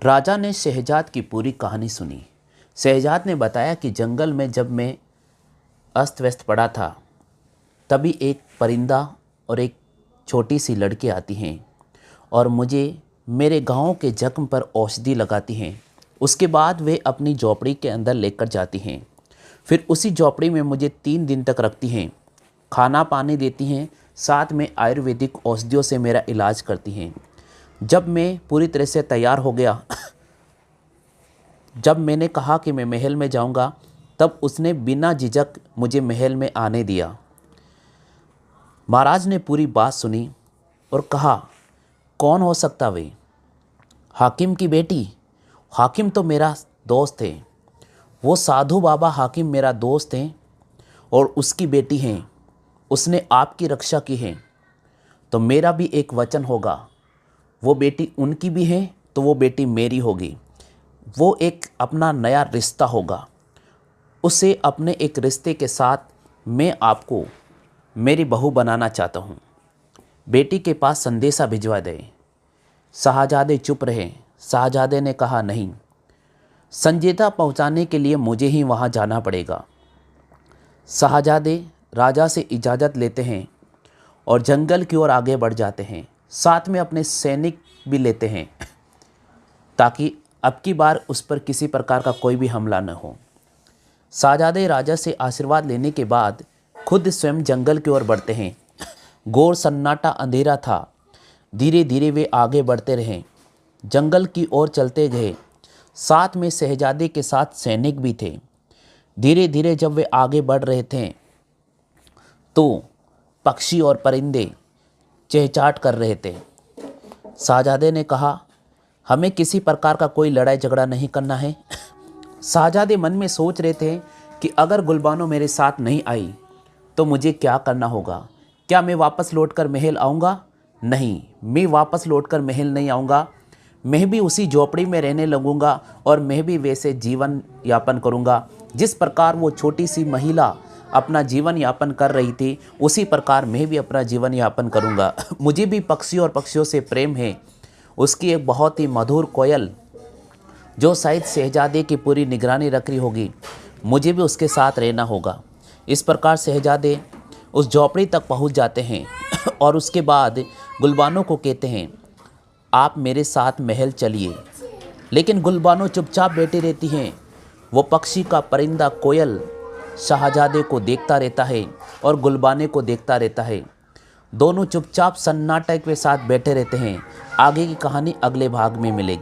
राजा ने शहजाद की पूरी कहानी सुनी। शहजाद ने बताया कि जंगल में जब मैं अस्त व्यस्त पड़ा था तभी एक परिंदा और एक छोटी सी लड़की आती हैं और मुझे मेरे गांव के जख्म पर औषधि लगाती हैं। उसके बाद वे अपनी झोपड़ी के अंदर लेकर जाती हैं। फिर उसी झोपड़ी में मुझे 3 दिन तक रखती हैं, खाना पानी देती हैं, साथ में आयुर्वेदिक औषधियों से मेरा इलाज करती हैं। जब मैं पूरी तरह से तैयार हो गया, जब मैंने कहा कि मैं महल में जाऊंगा, तब उसने बिना झिझक मुझे महल में आने दिया। महाराज ने पूरी बात सुनी और कहा, कौन हो सकता वे? हाकिम की बेटी। हाकिम तो मेरा दोस्त है। वो साधु बाबा हाकिम मेरा दोस्त हैं और उसकी बेटी हैं। उसने आपकी रक्षा की है, तो मेरा भी एक वचन होगा। वो बेटी उनकी भी है तो वो बेटी मेरी होगी। वो एक अपना नया रिश्ता होगा। उसे अपने एक रिश्ते के साथ मैं आपको मेरी बहू बनाना चाहता हूँ। बेटी के पास संदेशा भिजवा दें। शाहजादे चुप रहे। शाहजादे ने कहा, नहीं, संदेशा पहुँचाने के लिए मुझे ही वहाँ जाना पड़ेगा। शाहजादे राजा से इजाज़त लेते हैं और जंगल की ओर आगे बढ़ जाते हैं। साथ में अपने सैनिक भी लेते हैं ताकि अब की बार उस पर किसी प्रकार का कोई भी हमला न हो। शाहजादे राजा से आशीर्वाद लेने के बाद खुद स्वयं जंगल की ओर बढ़ते हैं। घोर सन्नाटा अंधेरा था। धीरे धीरे वे आगे बढ़ते रहे, जंगल की ओर चलते गए। साथ में शहजादे के साथ सैनिक भी थे। धीरे धीरे जब वे आगे बढ़ रहे थे तो पक्षी और परिंदे चहचहाट कर रहे थे। शाहजादे ने कहा, हमें किसी प्रकार का कोई लड़ाई झगड़ा नहीं करना है। शाहजादे मन में सोच रहे थे कि अगर गुलबानो मेरे साथ नहीं आई तो मुझे क्या करना होगा। क्या मैं वापस लौटकर महल आऊँगा? नहीं, मैं वापस लौटकर महल नहीं आऊँगा। मैं भी उसी झोपड़ी में रहने लगूँगा और मैं भी वैसे जीवन यापन करूँगा जिस प्रकार वो छोटी सी महिला अपना जीवन यापन कर रही थी, उसी प्रकार मैं भी अपना जीवन यापन करूँगा। मुझे भी पक्षी और पक्षियों से प्रेम है। उसकी एक बहुत ही मधुर कोयल जो शायद शहजादे की पूरी निगरानी रख रही होगी, मुझे भी उसके साथ रहना होगा। इस प्रकार शहजादे उस झोपड़ी तक पहुंच जाते हैं और उसके बाद गुलबानो को कहते हैं, आप मेरे साथ महल चलिए। लेकिन गुलबानो चुपचाप बैठी रहती हैं। वो पक्षी का परिंदा कोयल शाहजादे को देखता रहता है और गुलबाने को देखता रहता है। दोनों चुपचाप सन्नाटे के साथ बैठे रहते हैं। आगे की कहानी अगले भाग में मिलेगी।